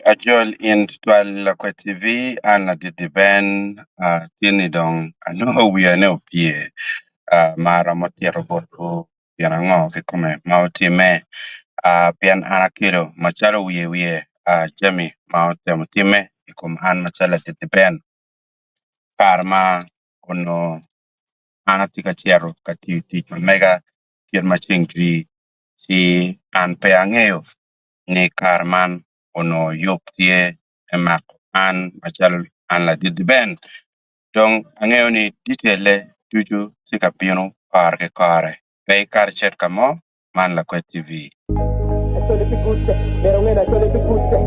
Ajol in twal kwa TV and Ladit Deben tini dong ano we are no pie mara motiero botu pian ngo ke come mauti me pian anakiro machalo wiye jami mauti mutime ikum an machala Deben karma ono anatika chiaro kati ti mega kir machingri si an peangeo ni karman ono yoptie emak an machal an Ladit Deben dong angeo ni ditele tuju sika pino par ke kare pay kar chet kamo man la kwa TV Achole pikuste, merongena achole pikuste.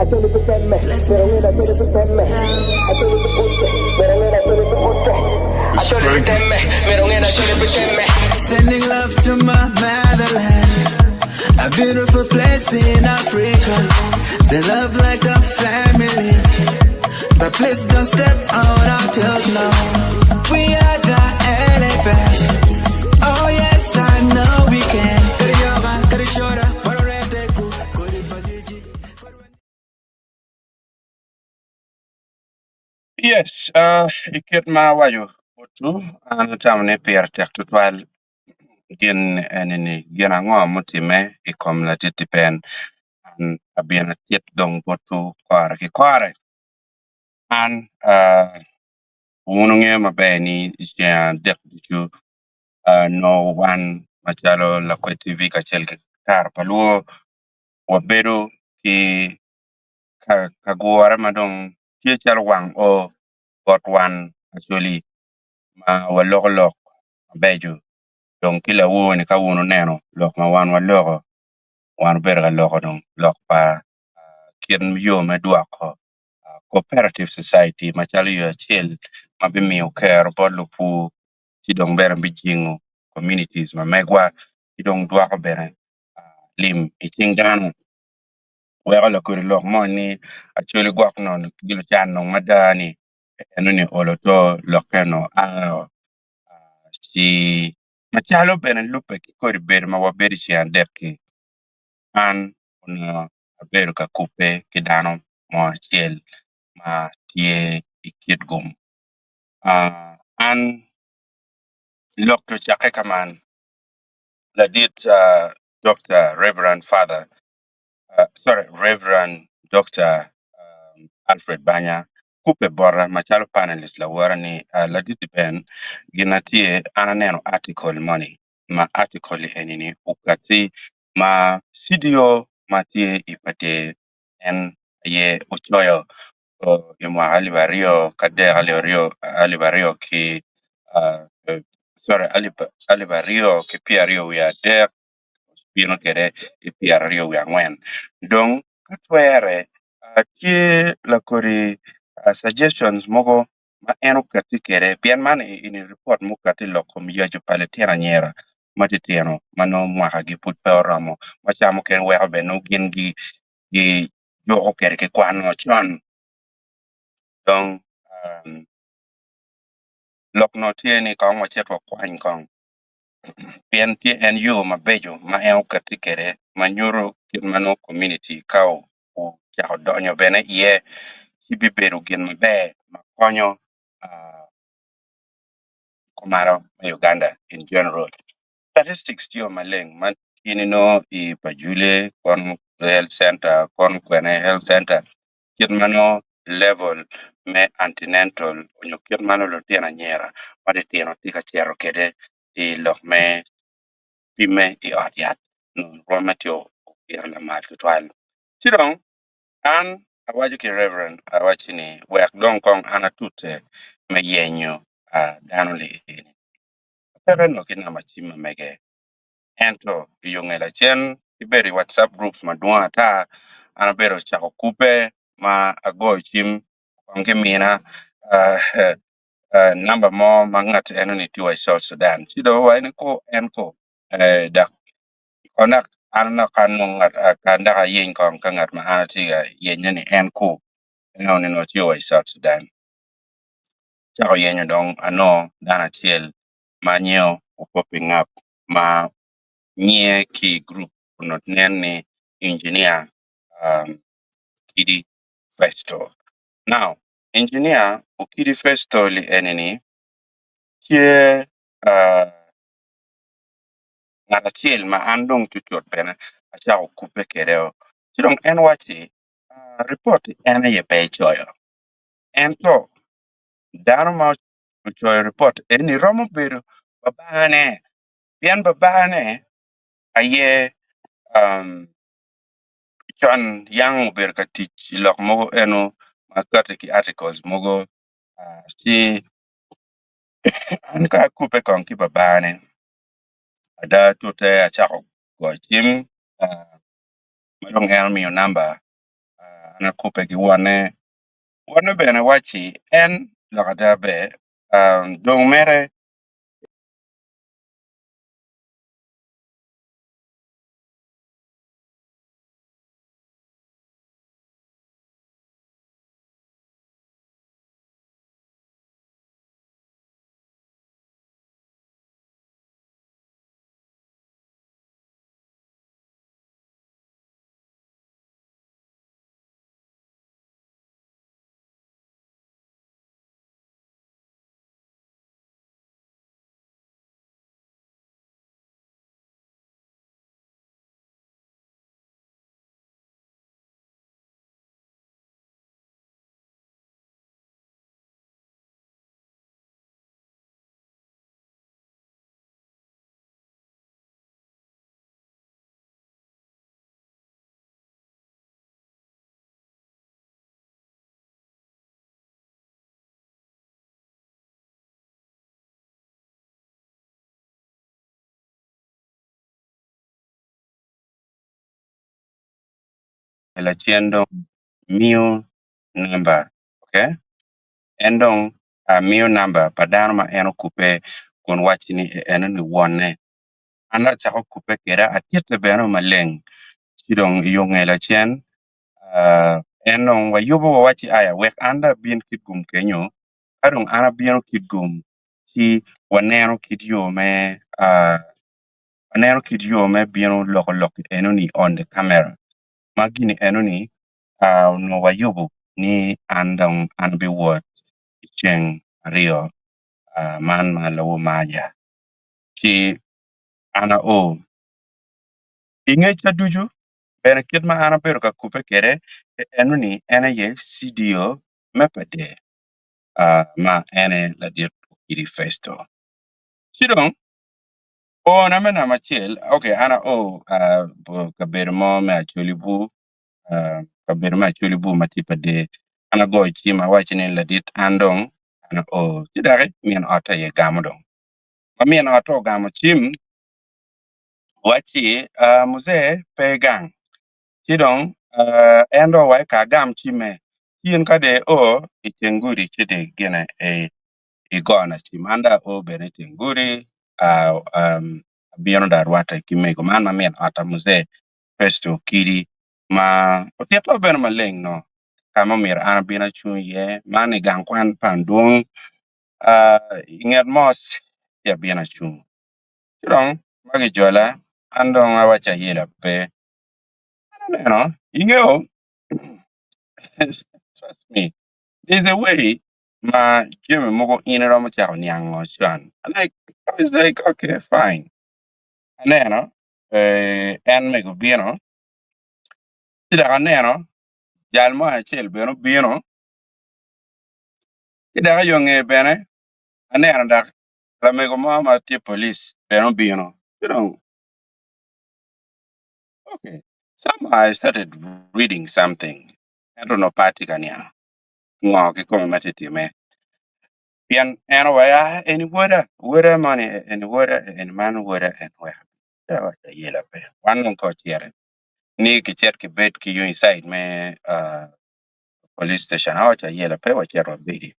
Achole pitemme, merongena achole pitemme. Achole pikuste, merongena achole pikuste. Achole pitemme, merongena achole pitemme. Sending love to my motherland, a beautiful place in Africa. They love like a family, but please don't step out our toes now. We are the elephants. Oh yes, I know we can. Yes, iket ma wayo otu an tamne per tek tutwal gin enini gina ngo mutime ikom Ladit Deben an abiena tiet dong botu kware ki kware an ununge mabeni isya dek ju no one machalo la kwa TV kachel ke tar paluo wabedo ki kaguara madong tie chal wang o got one actually ma walok beju dong kila woni ka wono neno lok ma wan waloko wan berga loko dong lok pa kien yo me duako cooperative society machalo yo chel mabimiyo care bodlo pu tidong bere bijingo communities ma megwa tidong duako bere lim iting dano wega la kuri lok mo ni actually gwak non gilo chan non madani eno ni oloto lokeno si machalo bene lupe ki kori bere ma waberi si andeki an una aberu ka kupe ki dano mo chiel ma tie ikit gum an lokto chake kaman Ladit Dr. Reverend Dr. Alfred Banya kupe bora machalo panelist la warani Ladit Deben ginatie ananeno article money ma article enini ukati ma CDO matie ipate en ye uchoyo imwa alibario kade alibario ki alibario ki piario we are there pino kere piario we angwen dong katwere tie la kori suggestions mogo ma eno kati kere pian man in report mo kati lokom yajo pale tera nyera matitieno mano mwaka gi put peoramo machamo ken weka be no gin gi joko kere ke kwano chon dong lokno tieni ka mo chetwa kwany kong pian tie en yo mabejo ma eno kati kere manyuro mano community kao o chao donyo bene ye kibiberu gin mabe makonyo kumaro Uganda in general. Statistics tiyo maleng man no I pajule kon health center kon kwene health center kitmano level me antenatal onyo kitmano lo tiena nyera made tieno tika chero kede I lok me pime I odiat no romatio la mal twal sidong an awaji ki reverend awaji ni wek don kong anatute me yenyo dano li pero no kina machima mege ento yongela chen iberi WhatsApp groups madua ta anabero chako kupe ma ago chim onge mina number mo mangat eno ni tiwa South Sudan sido wa ko enko da konak anna kanong kanda ka yin kong kangat ma anatiga yenya ni enko eno ni no tiwa South Sudan chako yenyo dong ano dana chiel manyo popping up ma nye ki group not nene engineer Ukidi Festo. Now, engineer Ukidi Festo li enini che ngata chiel ma andong chuchot bene acha okupe kedeo. Chidong en wachi report ene ye pe choyo. Ento dano ma choyo report eni romo bedo babane. Pian babane aye chan yang ber ka tich lok mogo eno makate ki articles mogo si an ka kupe kong ki babane ada tute achako go chim madong elmi yo number ana kupe ki wane bene wachi en lokada be dong mere la chiendo mio number, okay? Endong mio number padano ma eno kupe kun wachi ni eno ni wane. Ana chako kupe kera atiete beno maleng. Chidong yung la chien enong wayubo wawachi aya wek anda bien kitgum kenyo adong ana bien kitgum si wanero kityo me wanero kityo me bien loko enoni on the camera magini enoni no wayubo ni andong anbi word cheng rio man malawo maja si ana o inge chaduju bene kitma ana pero ka kupe kere enoni ene ye CDO mepade ma ene Ladit Ukidi Festo. Sidong o na mena machel okay ana kabir mo me actually bu kabir ma actually bu matipade ana go chima wachine Ladit andong ana sidare mien ota ye gamodong. Ma mien ota gamo chim wachi muze pegang. Sidong endo wa ka gam chime yin ka de itenguri chide gene igona chimanda bene tenguri biono dar wata kimego man men ata muze Festo Ukidi ma otietlo ben maleng no kama mir ana bina chuye mani gangkwan pandung inget mos ya bina chu chirong magi jola andong awacha yela pe ingeo trust me there's a way ma Jimmy mogo inero mo chao niango shan I was like okay fine aneno en mego bino tida aneno jal mo achel bino tida yonge bene aneno dak la mego mo ma ti police bino you know okay somehow I started reading something I don't know party kania ngo ke ko matiti me pian eno waya any wora money any wora any man wora and where da yela pe wan ko tiere ni ki chet ki bet ki you inside me police station awacha yela pe wachero bidi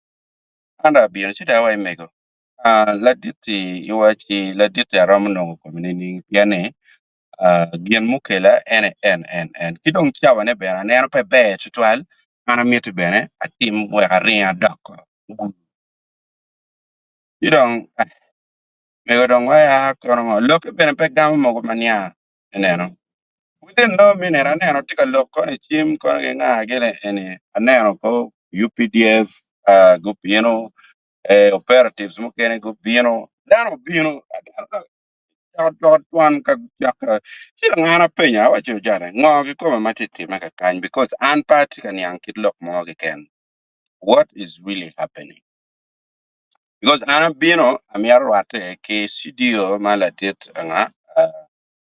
anda biyo chida wa mego laditi iwachi laditi aramno community piane gien mukela en kidong chawa ne bena ne pe be tutwal ana miete bene atim we aria dako kidong mego dong wa kono loke bene pe gam mo mania eneno Within no minute, aneno tika look kone chim kone nga gele any aneno ko UPDF go piano operatives mo kene go piano dano piano dot one ka jaka sila ngana penya wa jo jare ngo ki ko matiti maka kan because an party kan yang kid look mo ken what is really happening because ana bino amiar wate ke studio malatit nga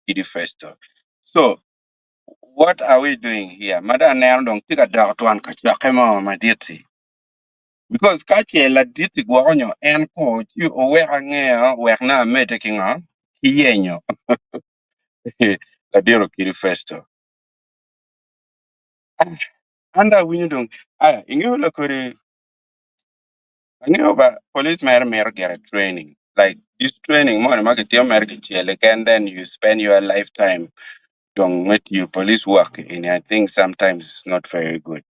idi festo so what are we doing here? Mada na dong tika dot one ka chakema maditi. Because kache la diti guanyo en ko chi o wera nge werna mete kinga hiyenyo. La diro kiri festo. Anda winyo dong inyo la kore inyo ba police mer get training. Like this training mo na makitio mer kichele and then you spend your lifetime don't let you police work and I think sometimes it's not very good.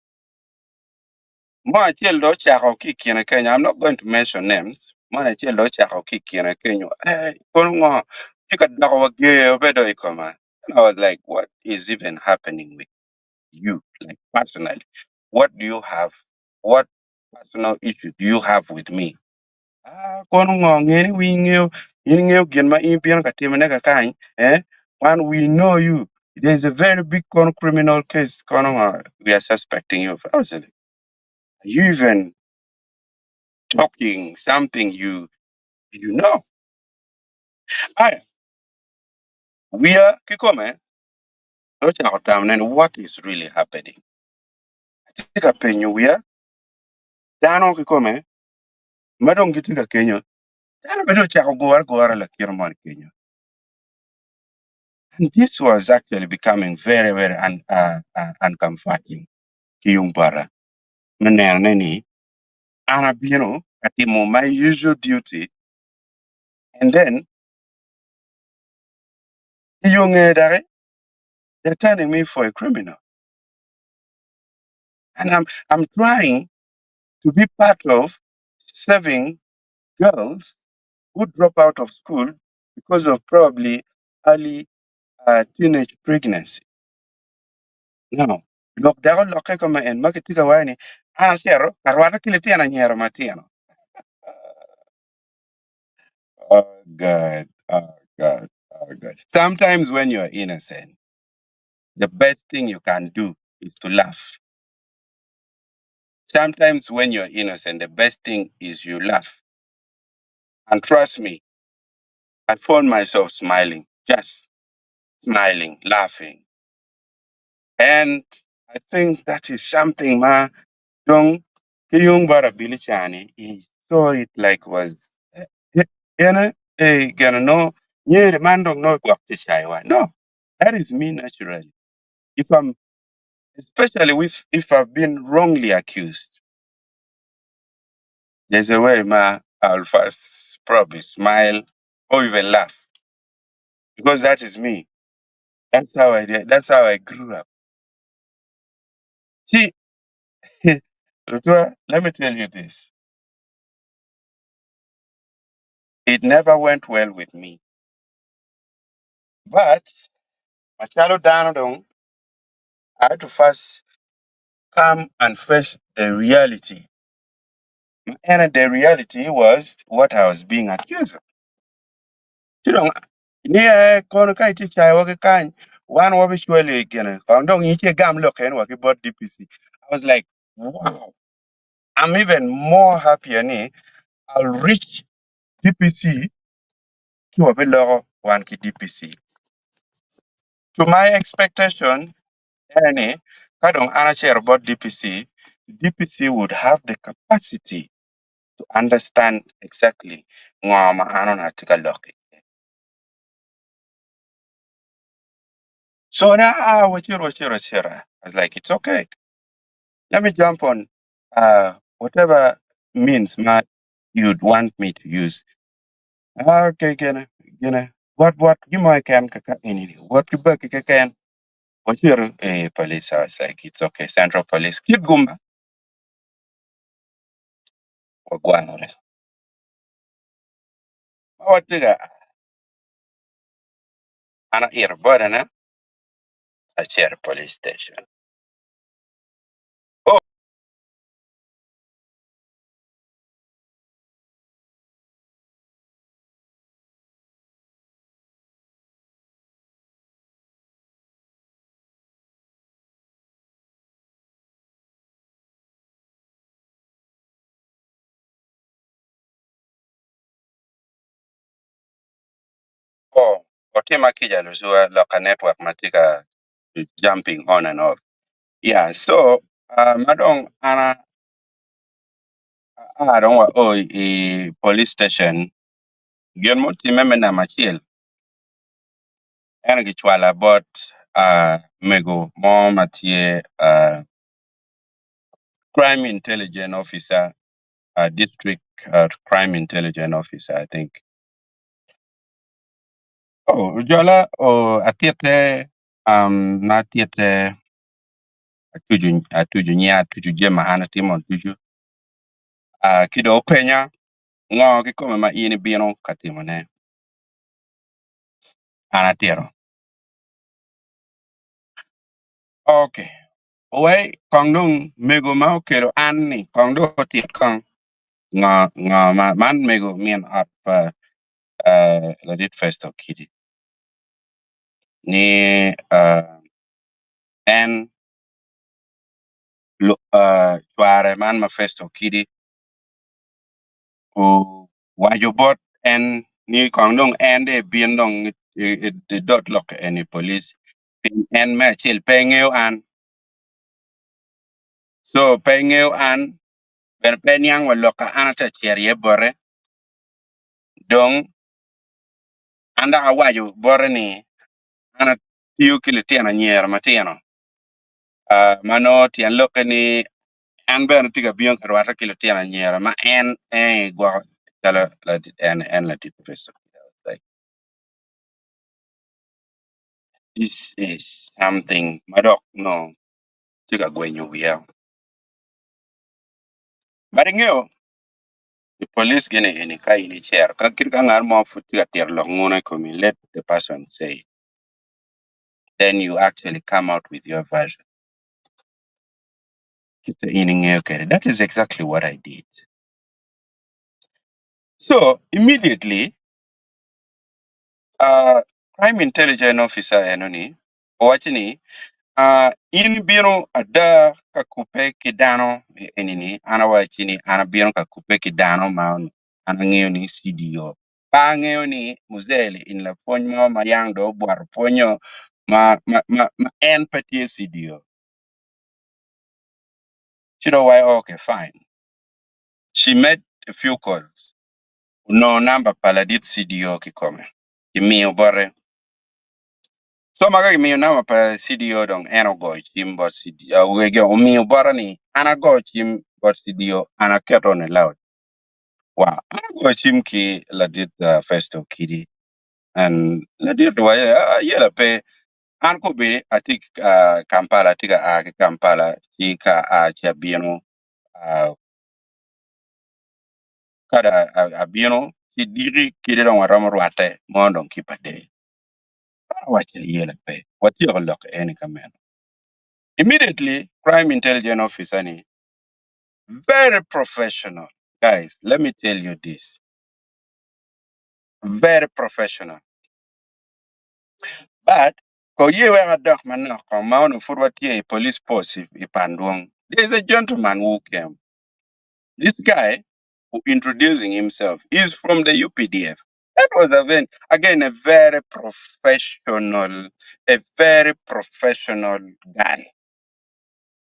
Mo achiel do chako kikiene Kenya. I'm not going to mention names. Mo achiel do chako kikiene Kenya. Hey, kongo tika dawa ge obedo ikoma. And I was like, what is even happening with you, like personally? What do you have? What personal issue do you have with me? Kongo ngeni wingeo, ingeo genma impian katimene kakany, when we know you. There's a very big criminal case. Kongo, we are suspecting you. I was like, are you even talking something you know. I we are kikome, don't you know and what is really happening. Tika penyo we are dano kikome, madong gitika Kenya. Dano bedo chako goar la kirman Kenya. And this was actually becoming very, very uncomforting. Kiyung bara. Nani, ana bino, atimo my usual duty. And then, yung they're turning me for a criminal. And I'm trying to be part of serving girls who drop out of school because of probably early teenage pregnancy. Now, look down, look and marketing away. Ana shero, karwana kilitiana nyero matiano. Oh God, oh God, oh God. Sometimes when you're innocent, the best thing you can do is to laugh. Sometimes when you're innocent, the best thing is you laugh. And trust me, I found myself smiling, just smiling, laughing. And I think that is something, ma, young, young bara bilichani, he saw it like was, gonna know, yeah, man don't know what to shy. No, that is me naturally. If I'm, especially if I've been wrongly accused, there's a way, ma, I'll first probably smile or even laugh because that is me. That's how I did. That's how I grew up. See, Rutua, let me tell you this. It never went well with me. But Machalo Danodong, I had to first come and face the reality. And the reality was what I was being accused of. You know, near Konokai Chai Wakakan, one was surely again, found on each gam look and what about DPC. I was like, wow, I'm even more happier. I'll reach DPC to a below one DPC. To my expectation, any Kadong Anachir about DPC would have the capacity to understand exactly ngama anon article loki. So now I was like, it's okay. Let me jump on whatever means you'd want me to use. Okay, gonna what you might can kaka ini what you back can what your police. I was like, it's okay, Central Police. Keep gumba. Wagwanore. What ana earbud na Acher police station. Oh, Otima Kijalo Zua Loka Network Matika jumping on and off. Yeah, so Madong I don't want police station. Gion mo ti meme na machil. Ena gichwala bot mego mo matie crime intelligence officer, district crime intelligence officer, I think. Oh, Jola atiete na atiete atuju nya atuju jema ana timon tuju. Kido penya ngo kikome ma ini bino katimone. Ana tiro. Okay. Owe kongdung mego ma okelo anni kongdo tiet kong nga man mego mien up Ladit Festo Kitty. Ni en tuare man ma Festo Kitty o wajobot en ni kongdung en de biendong the dot lock any police en me chil pengeo an so pengeo an ben penyang wa loka anata cherie bore dong anda wajo bore ni ana tiyo kile tiana nyer matiano mano tian loke ni an ben tiga bion karwata kile tiana nyer ma en gwa tala en la tit festo. Like this is something madok no tiga gwenyo wiya. But the police gene any kai ni chair ka kir ka ngar mo futi ka tier lo ngona ko mi let the person say, then you actually come out with your version. Okay, that is exactly what I did. So immediately crime intelligence officer enoni watchini in biro ada ka kupe kidano enini ana wachini ana biro ka kupe kidano ma ana ngeo ni CDO pa ngeo ni muzeli in la ponyo ma yang do bwar ponyo ma en patie CDO. You know why? Okay, fine. She made a few calls. No number paladit CDO kikome. Imi obore. So maga mi na pa CDO dong eno go chim bot CDO we go mi barani ana go chim bot CDO ana keto ne loud. Wow, ana go chim ki Ladit Festo Kitty and Ladit wa yela pe an ko be atik Kampala tika Kampala tika chabieno kada abieno ti diri kide dong waram ruate mo dong kipade. Wacha yela pe. What you look any kamen. Immediately, crime intelligence officer ni very professional. Guys, let me tell you this. Very professional. But ko ye wa doc man na ko maunu forward ye police post ipandwong. There is a gentleman who came. This guy who introducing himself is from the UPDF. That was again a very professional guy.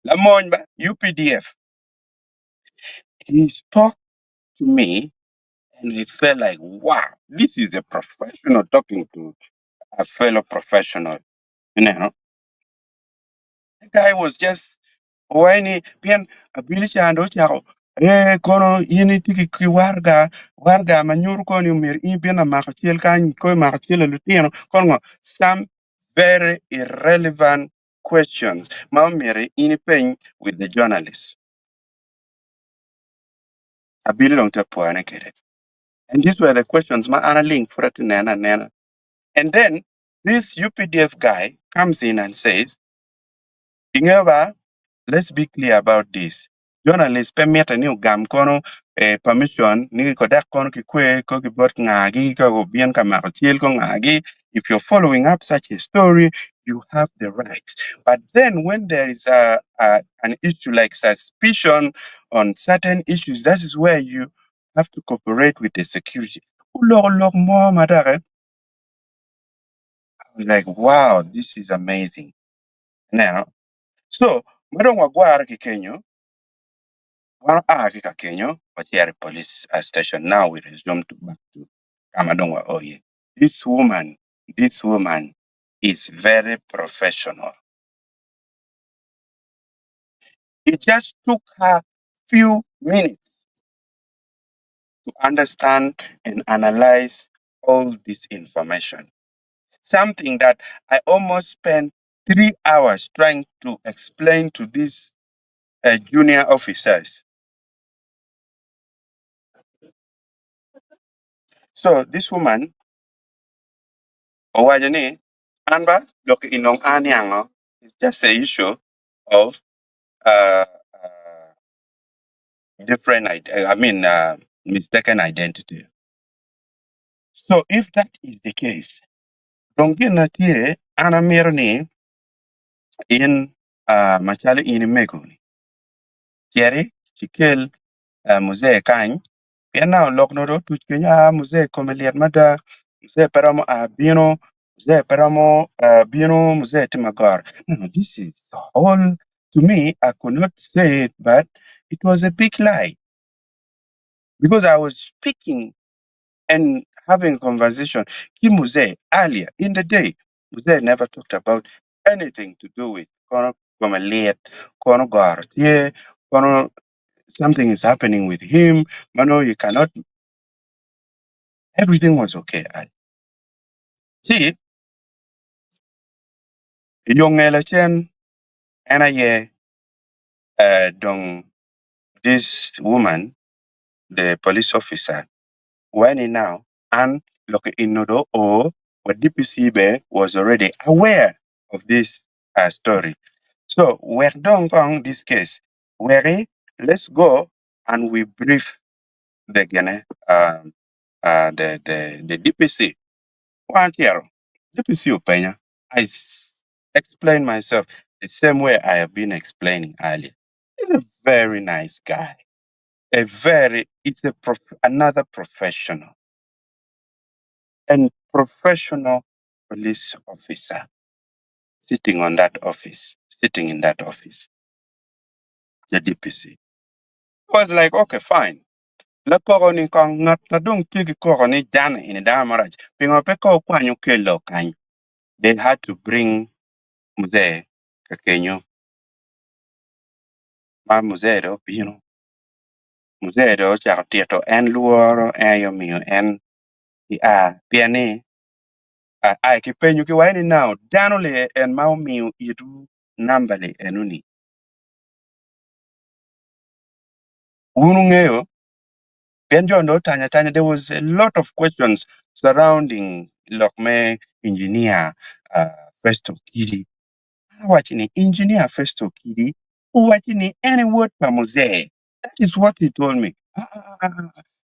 Lamonba, UPDF. He spoke to me and I felt like, wow, this is a professional talking to a fellow professional. You know, the guy was just whiny, pian ability and ochao. Kono yini tiki ki warga manyur kono mir pian a makachiel kan ko makachiel lutino kono some very irrelevant questions. Mary ini pen with the journalists. Ability don't tell poane kere. And these were the questions ma ana link for it nana. And then this UPDF guy comes in and says, Ingeva, let's be clear about this. Journalists permit a new gam kono permission ni kodak kono ki kwe ko ki bot ngagi ko bien ka makotiel ko ngagi. If you're following up such a story, you have the right. But then when there is an issue like suspicion on certain issues, that is where you have to cooperate with the security. More madare. Like, wow, this is amazing. Now, so madong wagwar ki Kenyo. One Africa Kenya, but here police station. Now we resume back to Kamadongwa Oye. This woman is very professional. It just took her few minutes to understand and analyze all this information. Something that I almost spent 3 hours trying to explain to these junior officers. So this woman, Owajani, Anba, Dok Inong Anyango, is just a issue of uh, mistaken identity. So if that is the case, Dongina Tie, Anna Mirni, in Machali in Meguni, Jerry, Chikel, Muse Kang, Piana Loknoro, Tuchkina, Muse Comeliat Mada, Muse Paramo Bino, Muse Paramo Bino, Muse Timagar. No, this is all, to me, I could not say it, but it was a big lie. Because I was speaking and having a conversation. Muse earlier in the day, Muse never talked about anything to do with Comeliat, Konogar, yeah, something is happening with him. Mano, you cannot. Everything was okay. See, young election, and dong this woman, the police officer, went in now and look in Nodo or what DPC was already aware of this story. So we're done on this case. Let's go and we brief the the DPC. One year, DPC Upenya. Explain myself the same way I have been explaining earlier. He's a very nice guy. Another professional and professional police officer sitting in that office, the DPC. I was like, okay, fine. La koko ni kong ngat na dung tiki koko ni dana in a damaraj. Pingo pe ko kwanyo kelo kany. They had to bring Mzee Kakenyo. Ma Mzee do, Mzee do chako tieto en luoro en yomiyo en piani ki penyo ki waini now dano le en ma omiyo itu namba le enuni. Unu ng'eyo, Kenjo no tanya, there was a lot of questions surrounding Lokme engineer Festo Kidi. Watching engineer Festo Kidi, watching any word per Mose. That is what he told me.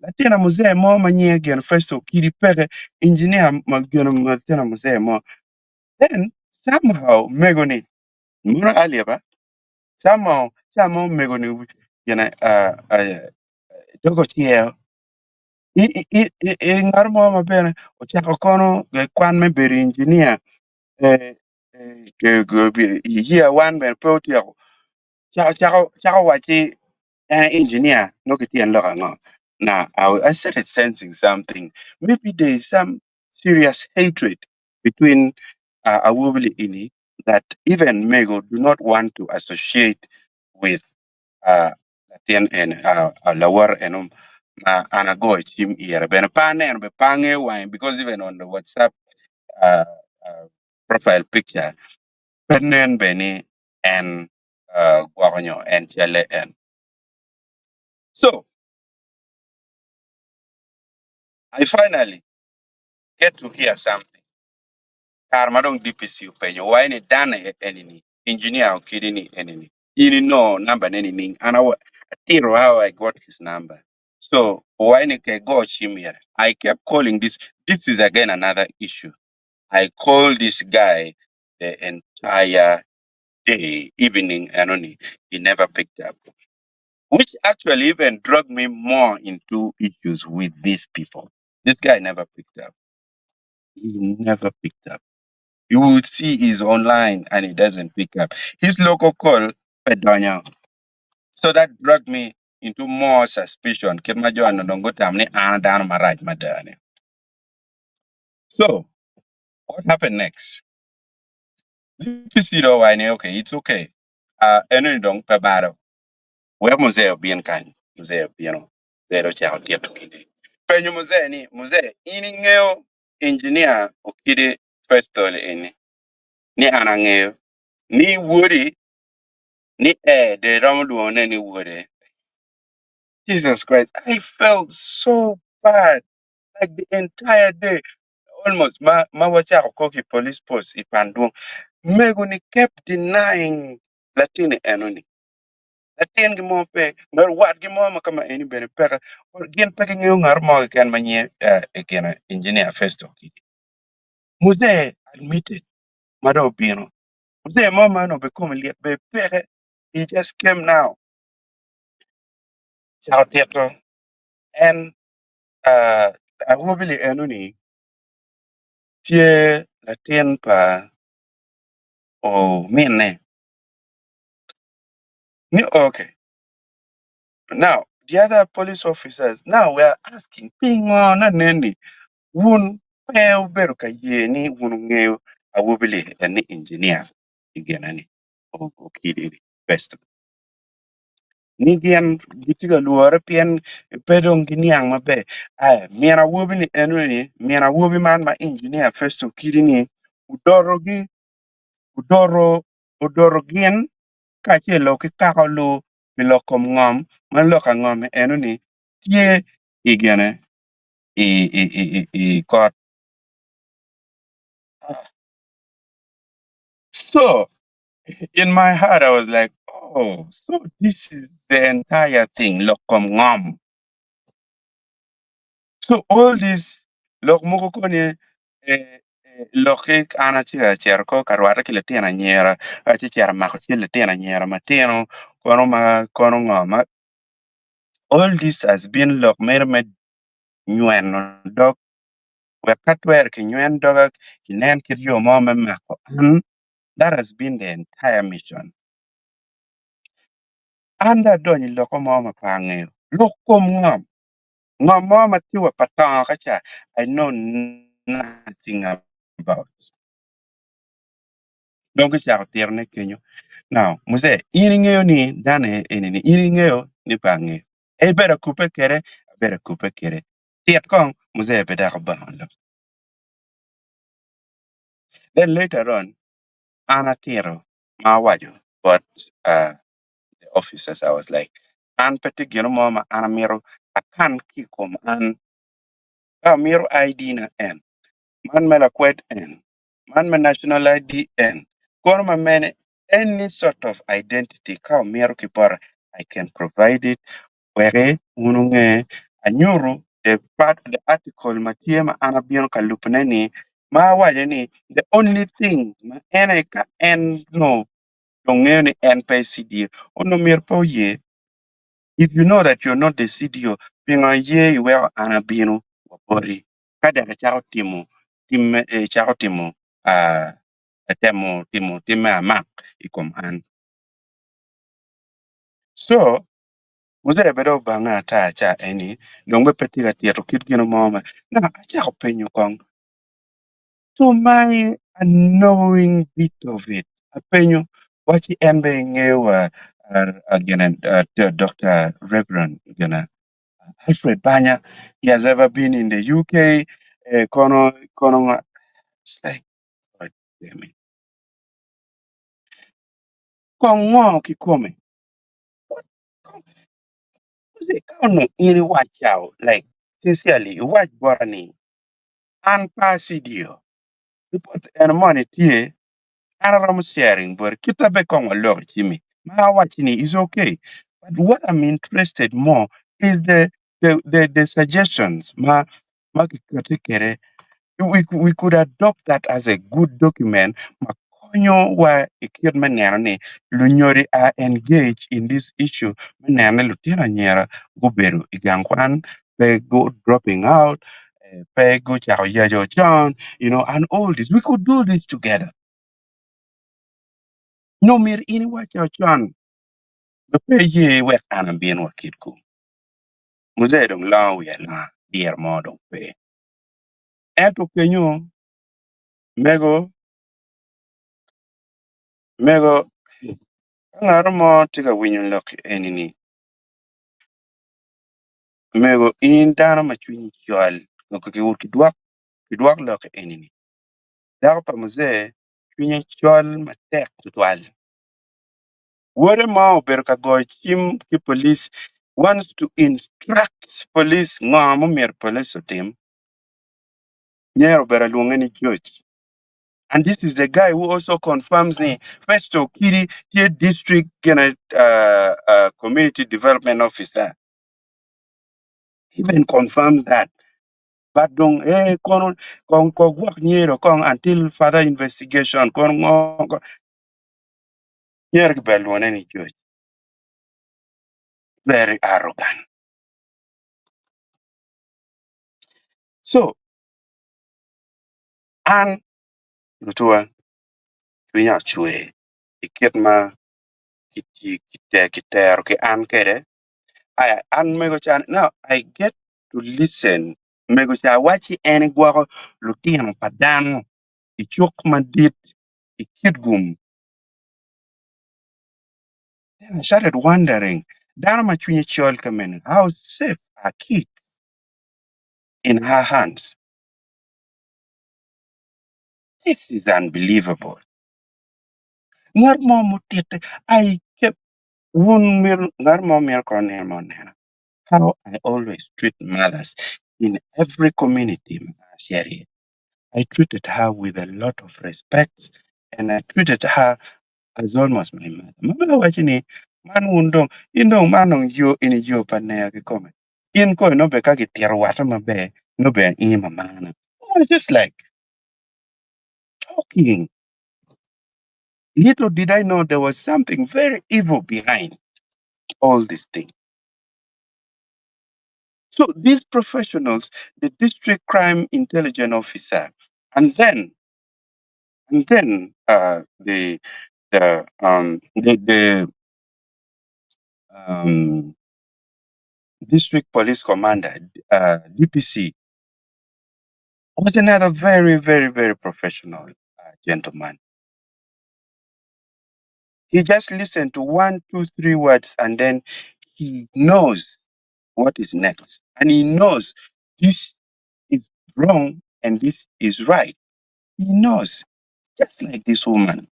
Latina Mose mo manye again Festo Kidi pere engineer Latina Mose mo. Then somehow Megoni Mura Aliaba somehow Megoni dogo tiel ngar mo maber ochako kono kwan me bedo engineer year one ben po tiel chako wachi engineer no kitien loka no. Now I started sensing something. Maybe there is some serious hatred between Awubili Ini that even Mego do not want to associate with Latien and Lawar and Anago Chim here. Ben Pane and Bepange wine because even on the WhatsApp uh, profile picture, Penen Beni and Guaranyo and Chele and so I finally get to hear something. Karmadong DPC penyo wine dana enini engineer kidney enemy. You know number anything. And I tell how I got his number. So when I go here, I kept calling this. This is again another issue. I called this guy the entire day, evening, and only he never picked up. Which actually even drug me more into issues with these people. This guy never picked up. He never picked up. You would see he's online and he doesn't pick up. His local call, Pedonia. So that dragged me into more suspicion. Kirmajo and Nongotam ni Anadan Maraj Madani. So, what happened next? You see, though, I know, okay, it's okay. Enu dong pabaro. Where museo bien kind? Museo, zero child yet to kid. Penyo museo ni, museo, iningeo engineer, okide first all in. Ni anangeo. Ni woody, ni de ramuduone ni woody. Jesus Christ, I felt so bad. Like the entire day. Almost ma wacha koki police post ipandung. Meguni kept denying Latini enoni. Latin gi mo pe ngar wat gi mo kama eni bene peka or gen peka ngi ngar mo kan manye ekena engineer festo ki. Muze admitted mado pino. Muze mo no be come liet be peka. He just came now. Chao tieto and I will be enoni tie Latin pa o mine. Ni okay. Now, the other police officers, now we are asking, ping on a nanny, woon, pale beruka ye, ni woon, I will believe any engineer again, any. Oh, okay, best. Nidian, Gitiga Luarapian, Pedong Giniang Mabe. I, Miana Wubini Enrini, Miana Wubiman, my engineer, first to Kirini, Udorogi, Udorogian, Kache Loki Kakalo, Milokom Ngom, Malokangom, Enrini, Tie, Igene, got. So, in my heart, I was like, oh, so this is the entire thing, Lokom Ngom. So all this lok moko kone loke ana chiga ko karwata kile tena nyera achi chera mako chile tena nyera mateno kono ngoma. All this has been lok mermed nyuen dog we katwer ki nyuen dog ki nen kid yo mama mako and that has been the entire mission. Anda doni loko mama pange lokom ngom mama tiwa patang kacha I know nothing about. Donc cha terne kenyo. Now, muse iringeo ni dane enini iringeo ni pange. E bera kupe kere. Tiat kong muse beda kabahon. Then later on, ana tiro ma wajo. But the officers I was like, an petigino mama ana miro akan kikom an miro ID na en. Man mela kwet en. Man me national ID en. Korma mene any sort of identity ka miro kipara I can provide it where ununge anyuru the part of the article matiema anabion kalupneni ma wajeni the only thing ma ene ka en no dongene en pay CDO ono mir po ye if you know that you're not the CDO pinga ye well anabino wapori kada ka chao chao timu timu ama ikom an so Muzere bedo banga ta cha eni, dongbe petiga tieto kit gino mama. Na, acha penyo kong. To my unknowing bit of it, a penyo, wachi embe ngewa, Dr. Reverend, Alfred Banya. He has ever been in the UK, it's like, God damn it. Kong ngo kikome. Kong, no ini watch out, like, sincerely, watch Borani. And Pasidio. Report and money here. I'm sharing, but kita be kong a lot Jimmy. My watching is okay. But what I'm interested more is the suggestions. We could adopt that as a good document. Makonyo wa ikir manerne lunyori are engaged in this issue. Manerne lutira nyera guberu igangkwan they go dropping out. Pe go chao yajo John, and all this. We could do this together. No mere ini wa chao John. The pe ye we anam bien wa kitku. Muze dong la we la dear mo dong pe. Ento kenyo mego Angaro mo tiga winyo lok enini. Mego in dano machwinyi chwal. Ngoko kidwak lok enini. Dako pa mzee chwinyi chwal matek tutwal. Wore ma ober ka goy chim ki police wants to instruct police ngamo mer police otim. Nyero bera luongeni judge. And this is the guy who also confirms me. Festo Kiri, Tier District Community Development Officer. Even confirms that. But don't kon work nyero kon until further investigation kon nyer belwane ni judge. Very arrogant. So and lutua pinya chwe iketma kitero ke an kede I an mego chan now I get to listen mego cha wachi ene gwako lutino padano ichok madit ikitgum. Then I started wondering, Dana Machunye Chol Kamen, how safe are kids in her hands? This is unbelievable. Ngarmo mutete, I kept one mir ngarmo mir konemonera. How I always treat mothers in every community, Sherry. I treated her with a lot of respect and I treated her as almost my mother. Mama wachini, man wundong, manong yo in yo panea comment. In ko no be kaki wata mabe, no be ima mana. I was just like talking. Little did I know there was something very evil behind all these things. So these professionals, the district crime intelligence officer, and then the district police commander, DPC, was another very, very, very professional gentleman. He just listened to 1, 2, 3 words and then he knows what is next. And he knows this is wrong and this is right. He knows, just like this woman.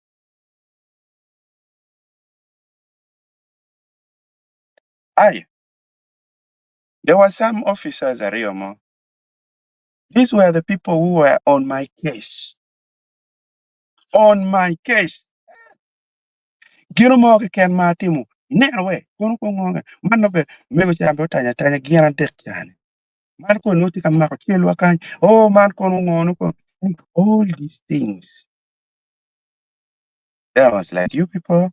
There were some officers at Riomo. These were the people who were on my case. On my case. Giromo ken matimu. Nerwe. Kono kongo. Manobe. Mego chambe tanya giana dekjane. Marco noti kamako chelo kan. Oh man kono ngono ko. Like all these things. Then I was like, you people,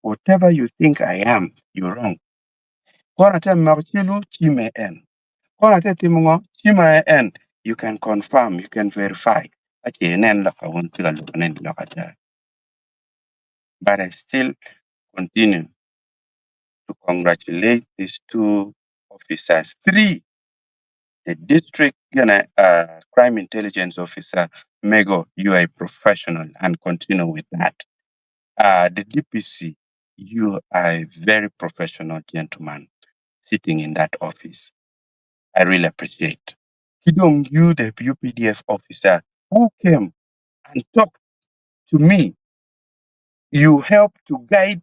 whatever you think I am, you're wrong. Kona te mako chime en. Kona te timungo chime en. You can confirm, you can verify. Ache nen laka wuntiga lukanen laka. But I still continue to congratulate these 2 officers. 3, the district crime intelligence officer, Mego, you are a professional and continue with that. The DPC, you are a very professional gentleman sitting in that office. I really appreciate. Kidong, you, the UPDF officer who came and talked to me, you helped to guide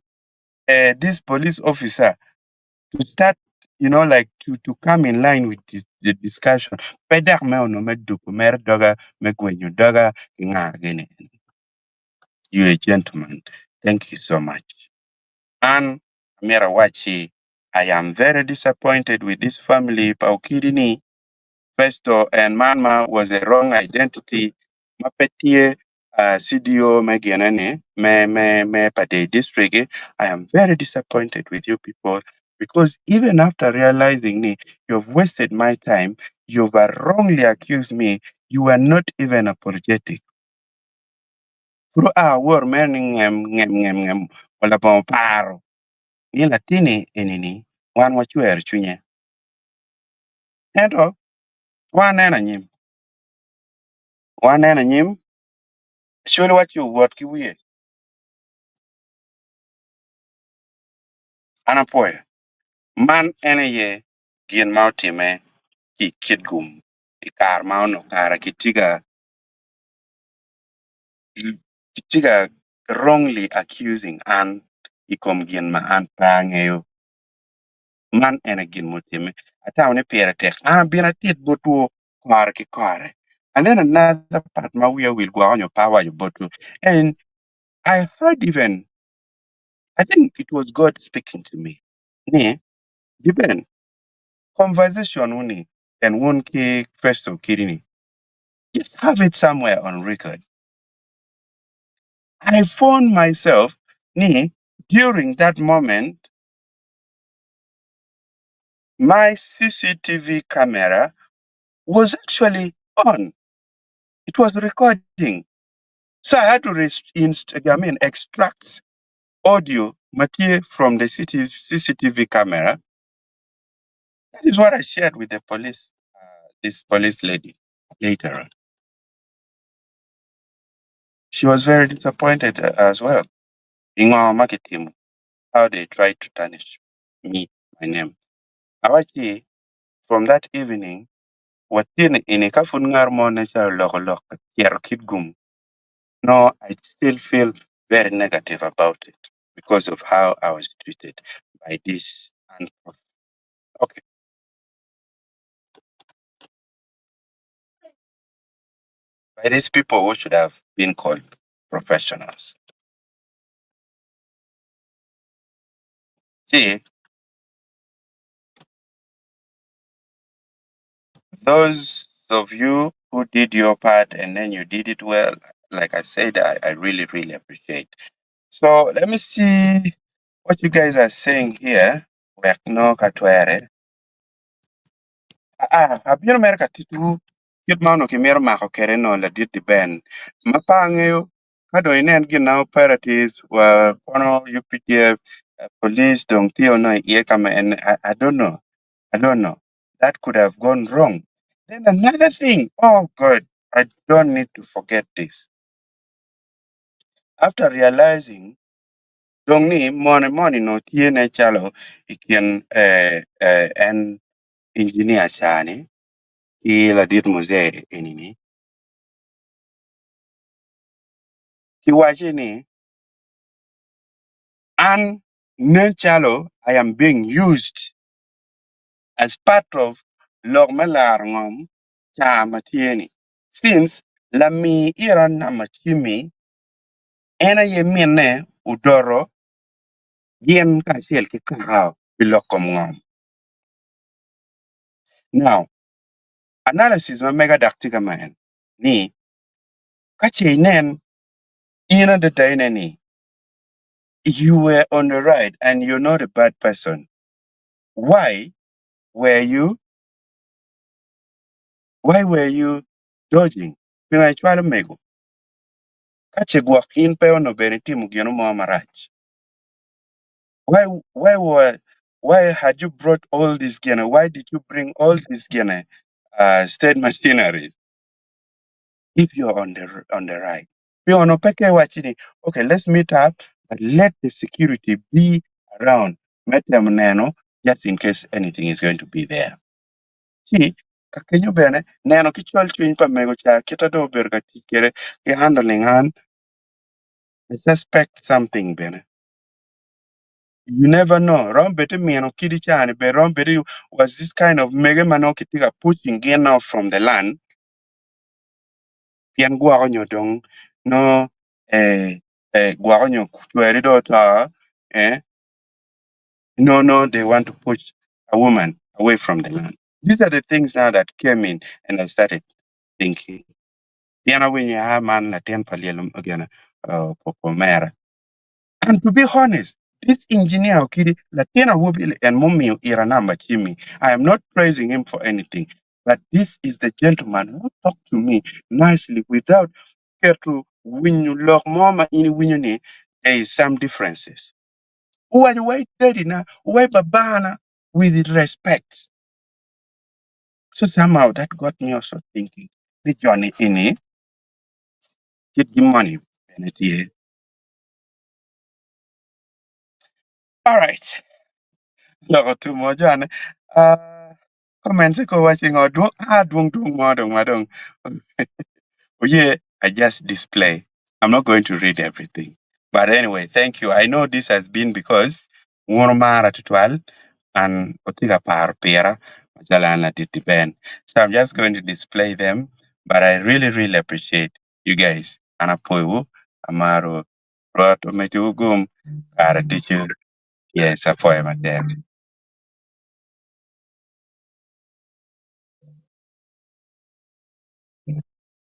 this police officer to start, to come in line with the discussion. Pedak me ono me dupu mer doga me gwenyu doga inga gene. You're a gentleman. Thank you so much. And Amira Wachi, I am very disappointed with this family. Paukidini, Festo and Manma was a wrong identity. Mapetie CDO Megianane, me Pade district. I am very disappointed with you people because even after realizing me, you've wasted my time, you've wrongly accused me, you were not even apologetic. Kuro war men ngem wala pa paro. Ni latini enini wan wachwer chunye. Ento wan nena nyim. Wan nena nyim. Shule wachu wot ki wiye. Anapoya. Man ene ye gien mautime ki kid gum. Ikar mauno kara kitiga wrongly accusing an ikom gien ma an pangeyo. Man ene gien mutime. Atawne pere tek. Bina tit botuo kare ki kare. And then another part my we will go on your power you botu. And I heard even I think it was God speaking to me. Ne, Deben, conversation uni and one ki first of kidding. Just have it somewhere on record. I found myself, during that moment, my CCTV camera was actually on. It was recording. So I had to extract audio material from the CCTV camera. That is what I shared with the police, this police lady later on. She was very disappointed as well. In our marketing, how they tried to tarnish me, my name. Awachi, from that evening, what in a kafun ngarmo nesa lok kid gum. No, I still feel very negative about it because of how I was treated by this. Okay. By these people who should have been called professionals. See, those of you who did your part and then you did it well, like I said, I really, really appreciate. So let me see what you guys are saying here. No katwere. Abiro mer katitu kit mano kimero mako kere no Ladit Deben. Mapangeo kado inen gina operatives wa kono UPDF police don't tio na ye kama and I don't know. I don't know. That could have gone wrong. Then another thing, oh God, I don't need to forget this. After realizing, don't need money no tiene chalo ikian en engineer chani ila dit mose enini. Kiwachini and chalo I am being used as part of logmalar ngom cha matieni. Since la mi iran na machimi ena ye mine udoro gien kasiel ki kahao bilokom ngom. Now, analysis ma mega daktiga man ni kache nen ina the dainani. You were on the right and you're not a bad person. Why were you dodging? Pinga chwala mego. Kache guak in peo no benetimu giano mo amarach. Why had you brought all this gene? Why did you bring all these gene state machineries if you're on the right? Okay, let's meet up, but let the security be around. Met them nano, just in case anything is going to be there. See, kakenyo bene, nano kichwal chwin pa mego cha kita do berga tikere ki handling hand. I suspect something bene. You never know. Rombete miano kidi chani, but Rombete was this kind of mega mano kitiga pushing gain out from the land. Pian gua on your dong, no, Guagonyo Kuerido no, they want to push a woman away from the land. These are the things now that came in, and I started thinking. Diana, when you have man Latin Palialum again, Popomera. And to be honest, this engineer, Okiri, Latina Wubil and Mummy Iranamba Chimi, I am not praising him for anything, but this is the gentleman who talked to me nicely without care to when you look mama in when there is some differences. Why wait dirty now? Why babana with respect? So somehow that got me also thinking, the Johnny in it, get the money. All right. No, too much. Comment ko watching or dung madong. Oh yeah, I just display. I'm not going to read everything. But anyway, thank you. I know this has been because Murmara Tutual and Otiga Par Pera, Majalan Ladit Deben. So I'm just going to display them. But I really, really appreciate you guys. Anapoyu, Amaro, Roto Metugum, Ara teacher. Yes, a poem at the end.